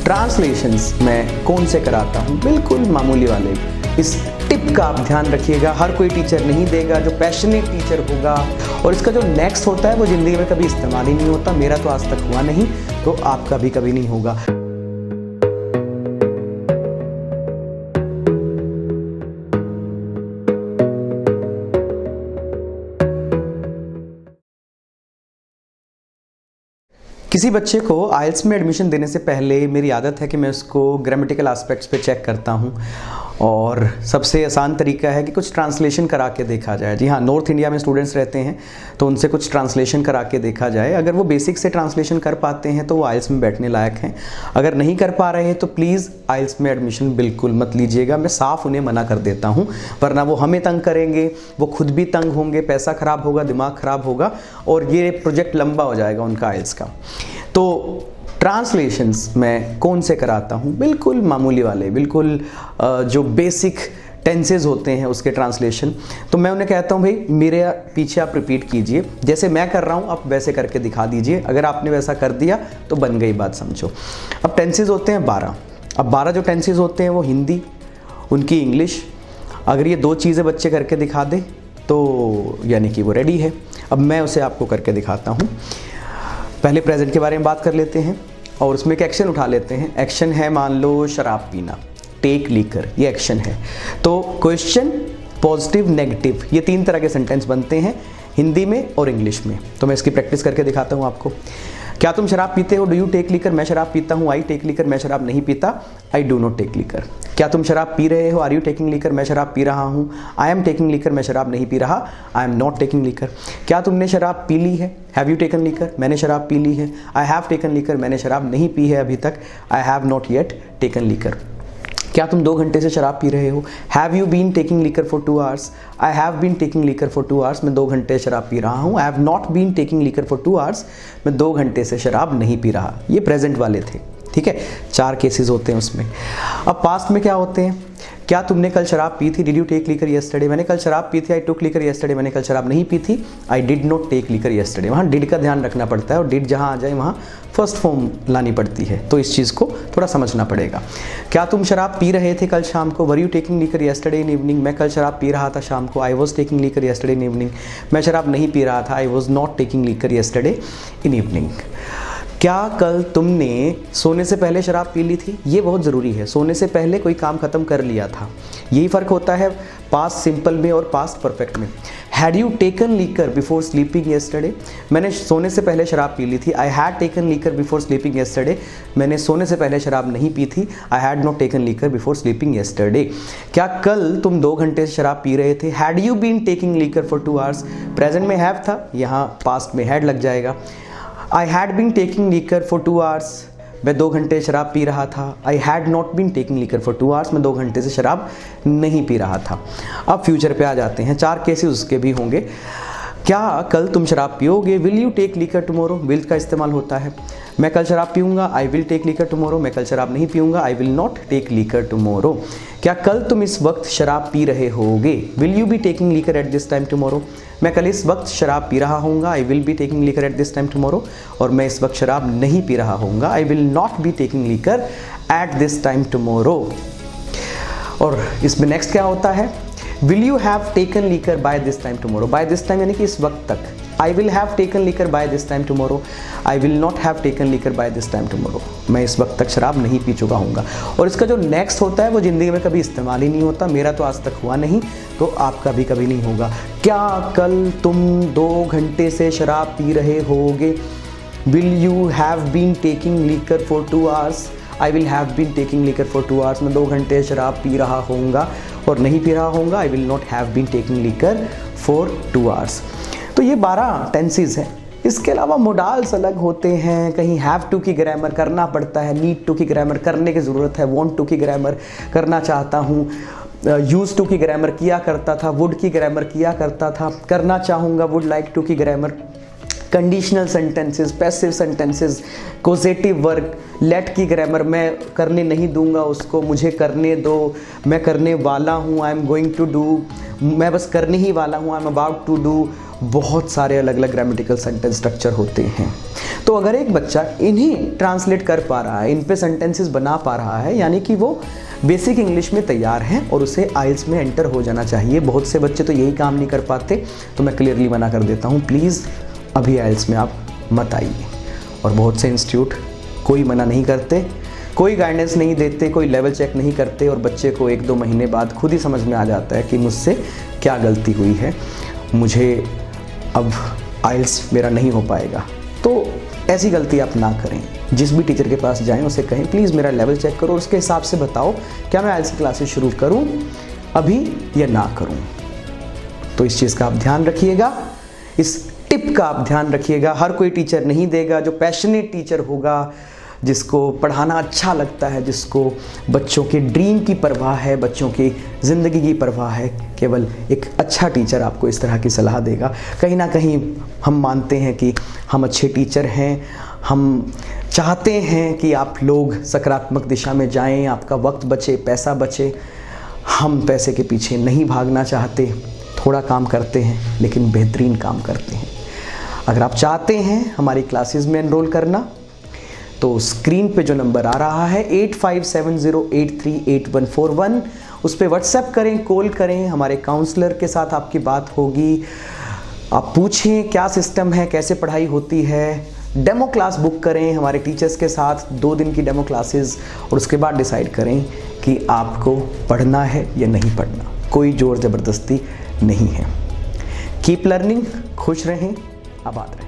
Translations मैं कौन से कराता हूँ, बिल्कुल मामूली वाले। इस टिप का आप ध्यान रखिएगा, हर कोई टीचर नहीं देगा, जो पैशनेट टीचर होगा। और इसका जो नेक्स्ट होता है वो ज़िंदगी में कभी इस्तेमाल ही नहीं होता। मेरा तो आज तक हुआ नहीं, तो आपका भी कभी नहीं होगा। किसी बच्चे को आइल्स में एडमिशन देने से पहले मेरी आदत है कि मैं उसको ग्रामेटिकल एस्पेक्ट्स पे चेक करता हूँ, और सबसे आसान तरीका है कि कुछ ट्रांसलेशन करा के देखा जाए। जी हाँ, नॉर्थ इंडिया में स्टूडेंट्स रहते हैं तो उनसे कुछ ट्रांसलेशन करा के देखा जाए। अगर वो बेसिक से ट्रांसलेशन कर पाते हैं तो वो आइल्स में बैठने लायक हैं। अगर नहीं कर पा रहे हैं तो प्लीज़ आइल्स में एडमिशन बिल्कुल मत लीजिएगा। मैं साफ़ उन्हें मना कर देता हूँ, वरना वो हमें तंग करेंगे, वो खुद भी तंग होंगे, पैसा ख़राब होगा, दिमाग ख़राब होगा, और ये प्रोजेक्ट लंबा हो जाएगा उनका आइल्स का। तो ट्रांसलेशंस मैं कौन से कराता हूँ, बिल्कुल मामूली वाले, बिल्कुल जो बेसिक टेंसेज होते हैं उसके ट्रांसलेशन। तो मैं उन्हें कहता हूँ भाई मेरे पीछे आप रिपीट कीजिए, जैसे मैं कर रहा हूँ आप वैसे करके दिखा दीजिए। अगर आपने वैसा कर दिया तो बन गई बात, समझो। अब टेंसेज होते हैं 12। अब 12 जो टेंसेज होते हैं वो हिंदी, उनकी इंग्लिश। अगर ये 2 चीज़ें बच्चे करके दिखा दे तो यानी कि वो रेडी है। अब मैं उसे आपको करके दिखाता हूँ। पहले प्रेजेंट के बारे में बात कर लेते हैं और उसमें एक एक्शन उठा लेते हैं। एक्शन है, मान लो शराब पीना, टेक लीकर, ये एक्शन है। तो क्वेश्चन, पॉजिटिव, नेगेटिव, ये 3 तरह के सेंटेंस बनते हैं हिंदी में और इंग्लिश में। तो मैं इसकी प्रैक्टिस करके दिखाता हूँ आपको। क्या तुम शराब पीते हो? Do you take liquor? मैं शराब पीता हूँ। I take liquor? मैं शराब नहीं पीता। I do not take liquor. क्या तुम शराब पी रहे हो? Are you taking liquor? मैं शराब पी रहा हूँ। I am taking liquor? मैं शराब नहीं पी रहा। I am not taking liquor. क्या तुमने शराब पी ली है? Have you taken liquor? मैंने शराब पी ली है। I have taken liquor? मैंने शराब नहीं पी है अभी तक। I have not yet taken liquor. क्या तुम 2 घंटे से शराब पी रहे हो? Have you been taking liquor for 2 hours? I have been taking liquor for 2 hours. मैं 2 घंटे शराब पी रहा हूँ। I have not been taking liquor for 2 hours. मैं 2 घंटे से शराब नहीं पी रहा। ये प्रेजेंट वाले थे, ठीक है। 4 केसेस होते हैं उसमें। अब पास्ट में क्या होते हैं? क्या तुमने कल शराब पी थी? Did you take liquor yesterday? मैंने कल शराब पी थी। I took liquor yesterday? मैंने कल शराब नहीं पी थी। I did not take liquor yesterday. वहाँ डिड का ध्यान रखना पड़ता है, और डिड जहाँ आ जाए वहाँ फर्स्ट फॉर्म लानी पड़ती है, तो इस चीज़ को थोड़ा समझना पड़ेगा। क्या तुम शराब पी रहे थे कल शाम को? Were you taking liquor yesterday in evening? मैं कल शराब पी रहा था शाम को। I was taking liquor yesterday in evening. मैं शराब नहीं पी रहा था। I was not taking liquor yesterday in evening. क्या कल तुमने सोने से पहले शराब पी ली थी? ये बहुत ज़रूरी है। सोने से पहले कोई काम ख़त्म कर लिया था, यही फ़र्क होता है पास्ट सिंपल में और पास्ट परफेक्ट में। Had you taken liquor before sleeping yesterday? मैंने सोने से पहले शराब पी ली थी। I had taken liquor before sleeping yesterday. मैंने सोने से पहले शराब नहीं पी थी। आई had not taken liquor before sleeping yesterday. क्या कल तुम 2 घंटे से शराब पी रहे थे? Had you been taking liquor for 2 hours? Present में हैव था, यहाँ पास्ट में हैड लग जाएगा। I had been taking liquor for 2 hours. मैं 2 घंटे शराब पी रहा था। I had not been taking liquor for 2 hours. मैं 2 घंटे से शराब नहीं पी रहा था। अब फ्यूचर पे आ जाते हैं। 4 केसेस उसके भी होंगे। क्या कल तुम शराब पियोगे? Will you take liquor tomorrow? Will का इस्तेमाल होता है। मैं कल शराब पीऊँगा। I will take liquor tomorrow. मैं कल शराब नहीं पीऊँगा। I will not take liquor tomorrow. क्या कल तुम इस वक्त शराब पी रहे होगे? Will you be taking liquor at this time tomorrow? मैं कल इस वक्त शराब पी रहा हूँगा। I will be taking liquor at this time tomorrow. और मैं इस वक्त शराब नहीं पी रहा हूँगा। I will not be taking liquor at this time tomorrow. और इसमें नेक्स्ट क्या होता है? Will you have taken liquor by this time tomorrow? By this time यानी कि इस वक्त तक। I will have taken liquor by this time tomorrow. I will not have taken liquor by this time tomorrow. मैं इस वक्त तक शराब नहीं पी चुका हूँगा। और इसका जो नेक्स्ट होता है वो ज़िंदगी में कभी इस्तेमाल ही नहीं होता। मेरा तो आज तक हुआ नहीं, तो आपका भी कभी नहीं होगा। क्या कल तुम 2 घंटे से शराब पी रहे होगे? Will you have been taking liquor for 2 hours? I will have been taking liquor for 2 hours. मैं 2 घंटे शराब पी रहा होऊंगा और नहीं पी रहा होऊंगा। I will not have been taking liquor for 2 hours. तो ये 12 टेंसेस हैं। इसके अलावा मोडाल्स अलग होते हैं। कहीं हैव टू की ग्रामर करना पड़ता है, नीड टू की ग्रामर करने की ज़रूरत है, वांट टू की ग्रामर करना चाहता हूँ, यूज टू की ग्रामर किया करता था, वुड की ग्रामर किया करता था, करना चाहूँगा, वुड लाइक टू की grammar conditional sentences, passive sentences, causative work, let की ग्रामर, मैं करने नहीं दूंगा उसको, मुझे करने दो, मैं करने वाला हूँ, I am going to do, मैं बस करने ही वाला हूँ, I am about to do. बहुत सारे अलग अलग ग्रामेटिकल सेंटेंस स्ट्रक्चर होते हैं। तो अगर एक बच्चा इन्हीं ट्रांसलेट कर पा रहा है, इन पे सेंटेंसेस बना पा रहा है, यानी कि वो बेसिक इंग्लिश में तैयार है और उसे आइल्स में एंटर हो जाना चाहिए। बहुत से बच्चे तो यही काम नहीं कर पाते, तो मैं क्लियरली मना कर देता हूँ, प्लीज़ अभी आइल्स में आप मत आइए। और बहुत से इंस्टीट्यूट कोई मना नहीं करते, कोई गाइडेंस नहीं देते, कोई लेवल चेक नहीं करते और बच्चे को 1-2 महीने बाद खुद ही समझ में आ जाता है कि मुझसे क्या गलती हुई है, मुझे अब आइल्स मेरा नहीं हो पाएगा। तो ऐसी गलती आप ना करें। जिस भी टीचर के पास जाएं उसे कहें प्लीज़ मेरा लेवल चेक करो और उसके हिसाब से बताओ क्या मैं आइल्स की क्लासेस शुरू करूं अभी या ना करूं। तो इस चीज़ का आप ध्यान रखिएगा, इस टिप का आप ध्यान रखिएगा। हर कोई टीचर नहीं देगा। जो पैशनेट टीचर होगा, जिसको पढ़ाना अच्छा लगता है, जिसको बच्चों के ड्रीम की परवाह है, बच्चों की ज़िंदगी की परवाह है, केवल एक अच्छा टीचर आपको इस तरह की सलाह देगा। कहीं ना कहीं हम मानते हैं कि हम अच्छे टीचर हैं, हम चाहते हैं कि आप लोग सकारात्मक दिशा में जाएं, आपका वक्त बचे, पैसा बचे। हम पैसे के पीछे नहीं भागना चाहते, थोड़ा काम करते हैं लेकिन बेहतरीन काम करते हैं। अगर आप चाहते हैं हमारी क्लासेस में एनरोल करना, तो स्क्रीन पे जो नंबर आ रहा है 8570838141, उस पर व्हाट्सएप करें, कॉल करें, हमारे काउंसलर के साथ आपकी बात होगी। आप पूछें क्या सिस्टम है, कैसे पढ़ाई होती है, डेमो क्लास बुक करें हमारे टीचर्स के साथ, 2 दिन की डेमो क्लासेस, और उसके बाद डिसाइड करें कि आपको पढ़ना है या नहीं पढ़ना। कोई जोर ज़बरदस्ती नहीं है। कीप लर्निंग, खुश रहें, आबाद रहें।